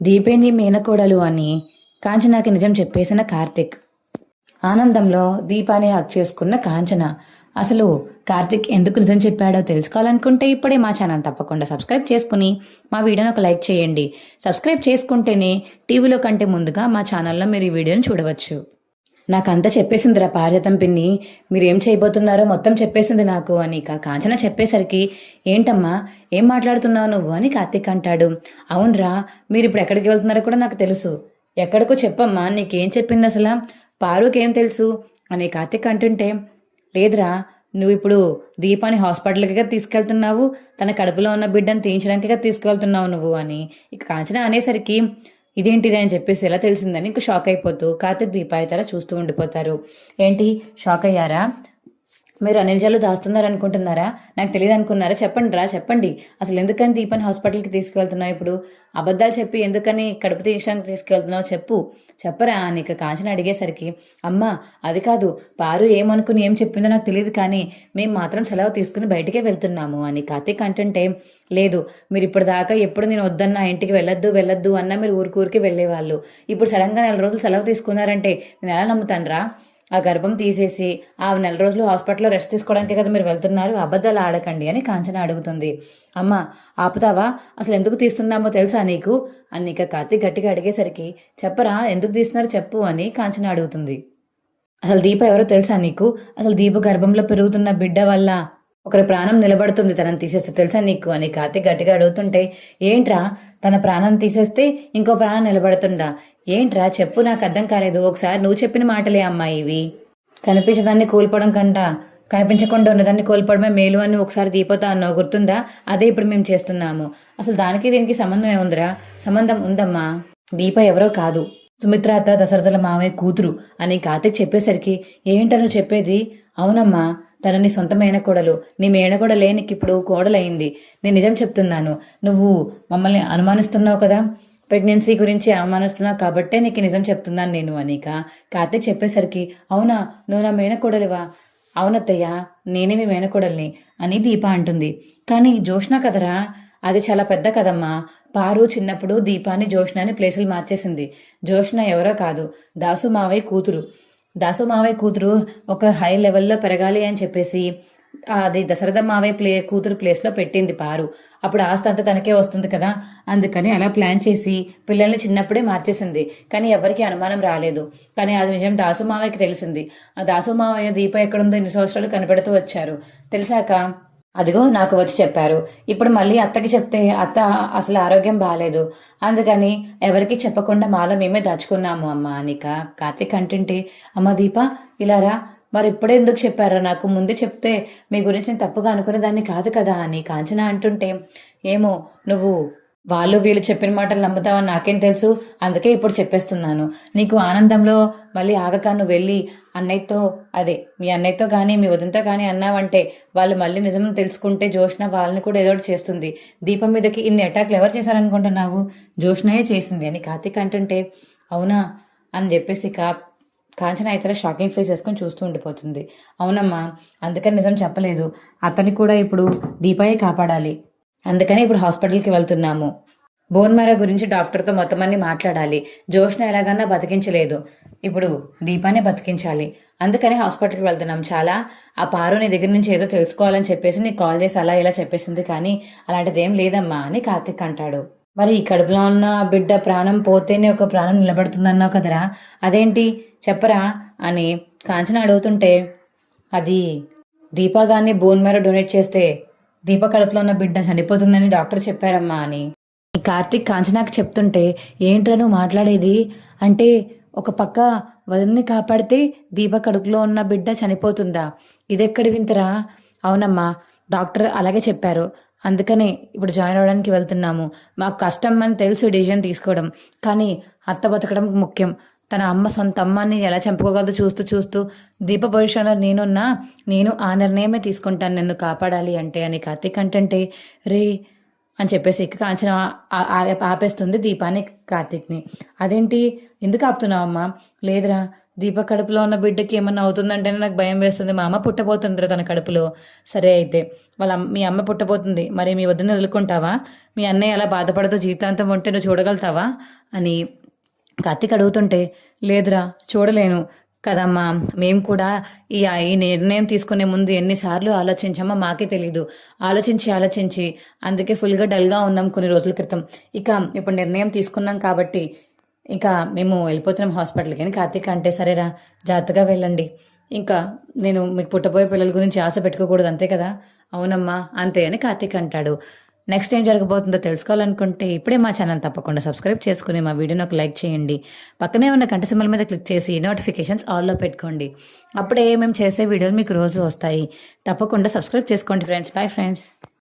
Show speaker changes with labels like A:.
A: దీపేని మేనకోడలు అని కాంచనాకి నిజం చెప్పేసిన కార్తిక్. ఆనందంలో దీపాని హక్ చేసుకున్న కాంచన. అసలు కార్తిక్ ఎందుకు నిజం చెప్పాడో తెలుసుకోవాలనుకుంటే ఇప్పుడే మా ఛానల్ తప్పకుండా సబ్స్క్రైబ్ చేసుకుని మా వీడియోని ఒక లైక్ చేయండి. సబ్స్క్రైబ్ చేసుకుంటేనే టీవీలో కంటే ముందుగా మా ఛానల్లో మీరు ఈ వీడియోని చూడవచ్చు. నాకంతా చెప్పేసిందిరా పారిజాతం పిన్ని, మీరేం చేయబోతున్నారో మొత్తం చెప్పేసింది నాకు అని కాంచన చెప్పేసరికి, ఏంటమ్మా ఏం మాట్లాడుతున్నావు నువ్వు అని కార్తీక్ అంటాడు. అవునరా, మీరు ఇప్పుడు ఎక్కడికి వెళ్తున్నారో కూడా నాకు తెలుసు. ఎక్కడికో చెప్పమ్మా, నీకేం చెప్పింది అసలు? పారుకేం తెలుసు అని కార్తీక్ అంటుంటే, లేదురా, నువ్వు ఇప్పుడు దీపాన్ని హాస్పిటల్కి తీసుకెళ్తున్నావు, తన కడుపులో ఉన్న బిడ్డను తీయించడానికి తీసుకెళ్తున్నావు నువ్వు అని ఇక కాంచన అనేసరికి, ఇదేంటిది అని చెప్పేసి ఎలా తెలిసిందని ఇంక షాక్ అయిపోతూ కార్తిక్ దీపాయితల చూస్తూ ఉండిపోతారు. ఏంటి షాక్ అయ్యారా? మీరు అనిజాలు దాస్తున్నారనుకుంటున్నారా? నాకు తెలియదు అనుకున్నారా? చెప్పండి అసలు ఎందుకని దీపాన్ని హాస్పిటల్కి తీసుకెళ్తున్నావు? ఇప్పుడు అబద్ధాలు చెప్పి ఎందుకని కడుపు తీయడానికి తీసుకెళ్తున్నావు చెప్పరా అని ఇక కాంచన అడిగేసరికి, అమ్మా అది కాదు, పారు ఏమనుకుని ఏం చెప్పిందో నాకు తెలియదు, కానీ మేము మాత్రం సెలవు తీసుకుని బయటికే వెళ్తున్నాము అని కార్తీక్ అంటుంటే, లేదు, మీరు ఇప్పుడు దాకా ఎప్పుడు నేను వద్దన్నా ఇంటికి వెళ్ళొద్దు అన్నా మీరు ఊరికి వెళ్ళేవాళ్ళు. ఇప్పుడు సడన్గా 4 రోజులు సెలవు తీసుకున్నారంటే నేను ఎలా నమ్ముతాను? ఆ గర్భం తీసేసి ఆ 4 రోజులు హాస్పిటల్లో రెస్ట్ తీసుకోవడానికే కదా మీరు వెళ్తున్నారు, అబద్ధాలు ఆడకండి అని కాంచన అడుగుతుంది. అమ్మ ఆపుతావా? అసలు ఎందుకు తీస్తున్నామో తెలుసా నీకు అని ఇక కార్తీక్ గట్టిగా అడిగేసరికి, చెప్పరా ఎందుకు తీస్తున్నారు చెప్పు అని కాంచన అడుగుతుంది. అసలు దీప ఎవరో తెలుసా నీకు? అసలు దీప గర్భంలో పెరుగుతున్న బిడ్డ వల్ల ఒకరి ప్రాణం నిలబడుతుంది, తనని తీసేస్తే తెలుసా నీకు అని కార్తీక్ గట్టిగా అడుగుతుంటే, ఏంట్రా తన ప్రాణం తీసేస్తే ఇంకో ప్రాణం నిలబడుతుందా? ఏంట్రా చెప్పు, నాకు అర్థం కాలేదు. ఒకసారి నువ్వు చెప్పిన మాటలే అమ్మా ఇవి. కనిపించదాన్ని కోల్పోవడం కంటా కనిపించకుండా ఉన్నదాన్ని కోల్పోవడమే మేలు అని ఒకసారి దీపతో అన్నావు, గుర్తుందా? అదే ఇప్పుడు మేము చేస్తున్నాము. అసలు దానికి దీనికి సంబంధం ఏముందిరా? సంబంధం ఉందమ్మా. దీప ఎవరో కాదు, సుమిత్ర అత్త దశరథల మావయ్య కూతురు అని కార్తీక్ చెప్పేసరికి, ఏంటను చెప్పేది? అవునమ్మా, తను నీ సొంత మేనకోడలు. నీ మేనకోడలే నీకు ఇప్పుడు కోడలైంది. నేను నిజం చెప్తున్నాను. నువ్వు మమ్మల్ని అనుమానిస్తున్నావు కదా, ప్రెగ్నెన్సీ గురించి అనుమానిస్తున్నావు కాబట్టే నీకు నిజం చెప్తున్నాను నేను అనిక కార్తీక్ చెప్పేసరికి, అవునా, నువ్వు నా మేనకోడలివా? అవునత్తయ్యా, నేనే మీ మేనకోడల్ని అని దీప అంటుంది. కానీ జోష్న కదరా, అది చాలా పెద్ద కదమ్మా. పారు చిన్నప్పుడు దీపాన్ని జోష్నాని ప్లేసులు మార్చేసింది. జోష్న ఎవరో కాదు, దాసు మావయ్య కూతురు ఒక హై లెవెల్లో పెరగాలి అని చెప్పేసి అది దశరథ మావయ్య కూతురు ప్లేస్లో పెట్టింది పారు. అప్పుడు ఆస్తి అంతా తనకే వస్తుంది కదా, అందుకని అలా ప్లాన్ చేసి పిల్లల్ని చిన్నప్పుడే మార్చేసింది. కానీ ఎవరికి అనుమానం రాలేదు. కానీ అది నిజం దాసు మావయ్యకి తెలిసింది. ఆ దాసు మావయ్య దీప ఎక్కడుందో 2 సంవత్సరాలు కనిపెడుతూ వచ్చారు. తెలిసాక అదిగో నాకు వచ్చి చెప్పారు. ఇప్పుడు మళ్ళీ అత్తకి చెప్తే అత్త అసలు ఆరోగ్యం బాగాలేదు, అందుకని ఎవరికి చెప్పకుండా మాలో మేమే దాచుకున్నాము అమ్మ అనిక కార్తీక్ అంటుంటే, అమ్మ దీప ఇలారా, మరి ఇప్పుడే ఎందుకు చెప్పారా? నాకు ముందే చెప్తే మీ గురించి నేను తప్పుగా అనుకునే దాన్ని కాదు కదా అని కాంచన అంటుంటే, ఏమో నువ్వు వాళ్ళు వీళ్ళు చెప్పిన మాటలు నమ్ముతావని నాకేం తెలుసు, అందుకే ఇప్పుడు చెప్పేస్తున్నాను. నీకు ఆనందంలో మళ్ళీ ఆగక నువ్వు వెళ్ళి అన్నయ్యతో మీ అన్నయ్యతో కానీ మీ వదినతో కానీ అన్నావంటే వాళ్ళు మళ్ళీ నిజం తెలుసుకుంటే జోష్న వాళ్ళని కూడా ఏదో చేస్తుంది. దీపం మీదకి ఇన్ని అటాక్లు ఎవరు చేశారనుకుంటున్నావు? జోష్నయే చేసింది అని కార్తీక్ అంటుంటే, అవునా అని చెప్పేసి కాంచన అయితే షాకింగ్ ఫేస్ వేసుకొని చూస్తూ ఉండిపోతుంది. అవునమ్మా, అందుకని నిజం చెప్పలేదు. అతన్ని కూడా ఇప్పుడు దీపాయే కాపాడాలి, అందుకని ఇప్పుడు హాస్పిటల్కి వెళ్తున్నాము. బోన్ మ్యారో గురించి డాక్టర్తో మొత్తం అన్ని మాట్లాడాలి. జోష్న ఎలాగన్నా బతికించలేదు, ఇప్పుడు దీపానే బతికించాలి, అందుకని హాస్పిటల్కి వెళ్తున్నాం. చాలా ఆ పారు నీ దగ్గర నుంచి ఏదో తెలుసుకోవాలని చెప్పేసి నీకు కాల్ చేసి అలా ఇలా చెప్పేసింది, కానీ అలాంటిదేం లేదమ్మా అని కార్తీక్ అంటాడు. మరి ఈ కడుపులో ఉన్న బిడ్డ ప్రాణం పోతేనే ఒక ప్రాణం నిలబడుతుందన్నావు కదరా, అదేంటి చెప్పరా అని కాంచన అడుగుతుంటే, అది దీపాగాన్ని బోన్ మ్యారో డొనేట్ చేస్తే దీప కడుపులో ఉన్న బిడ్డ చనిపోతుందని డాక్టర్ చెప్పారమ్మా అని కార్తీక్ కాంచనాకి చెప్తుంటే, ఏంట్రా నువ్వు మాట్లాడేది అంటే ఒక పక్క వదిన్ని కాపాడితే దీప కడుపులో ఉన్న బిడ్డ చనిపోతుందా? ఇదెక్కడి వింతరా? అవునమ్మా, డాక్టర్ అలాగే చెప్పారు, అందుకనే ఇప్పుడు జాయిన్ అవ్వడానికి వెళ్తున్నాము. మాకు కష్టం అని తెలుసు డిసిజన్ తీసుకోవడం, కానీ అత్త బతకడం ముఖ్యం. తన సొంత అమ్మని ఎలా చంపుకోగలదో చూస్తూ దీప పొజిషన్లో నేను ఆ నిర్ణయమే తీసుకుంటాను నిన్ను కాపాడాలి అంటే అని కార్తీక్ అంటుంటే, రే అని చెప్పేసి కాంచన ఆపేస్తుంది దీపాన్ని కార్తీక్ని. అదేంటి ఎందుకు ఆపుతున్నావమ్మా? లేదురా, దీప కడుపులో ఉన్న బిడ్డకి ఏమన్నా అవుతుందంటేనే నాకు భయం వేస్తుంది. మా అమ్మ పుట్టబోతుందిరా తన కడుపులో. సరే అయితే మీ అమ్మ పుట్టబోతుంది, మరి మీ వదిన వదులుకుంటావా? మీ అన్నయ్య అలా బాధపడుతూ జీవితాంతం ఉంటే నువ్వు చూడగలుగుతావా అని కార్తీక్ అడుగుతుంటే, లేదురా చూడలేను కదమ్మా, మేము కూడా ఈ నిర్ణయం తీసుకునే ముందు ఎన్నిసార్లు ఆలోచించామో మాకే తెలీదు. ఆలోచించి అందుకే ఫుల్గా డల్గా ఉన్నాం కొన్ని రోజుల క్రితం. ఇక ఇప్పుడు నిర్ణయం తీసుకున్నాం కాబట్టి ఇంకా మేము వెళ్ళిపోతున్నాం హాస్పిటల్కి అని కార్తీక్ అంటే, సరేరా జాగ్రత్తగా వెళ్ళండి, ఇంకా నేను మీకు పుట్టబోయే పిల్లల గురించి ఆశ పెట్టుకోకూడదు అంతే కదా? అవునమ్మా అంతే అని కార్తీక్ అంటాడు. నెక్స్ట్ ఏం జరగబోతుందో తెలుసుకోవాలనుకుంటే ఇప్పుడే మా ఛానల్ తప్పకుండా సబ్స్క్రైబ్ చేసుకుని మా వీడియోని ఒక లైక్ చేయండి. పక్కనే ఉన్న గంట సింబల్ మీద క్లిక్ చేసి నోటిఫికేషన్స్ ఆల్లో పెట్టుకోండి. అప్పుడే మేము చేసే వీడియోలు మీకు రోజు వస్తాయి. తప్పకుండా సబ్స్క్రైబ్ చేసుకోండి ఫ్రెండ్స్. Bye friends.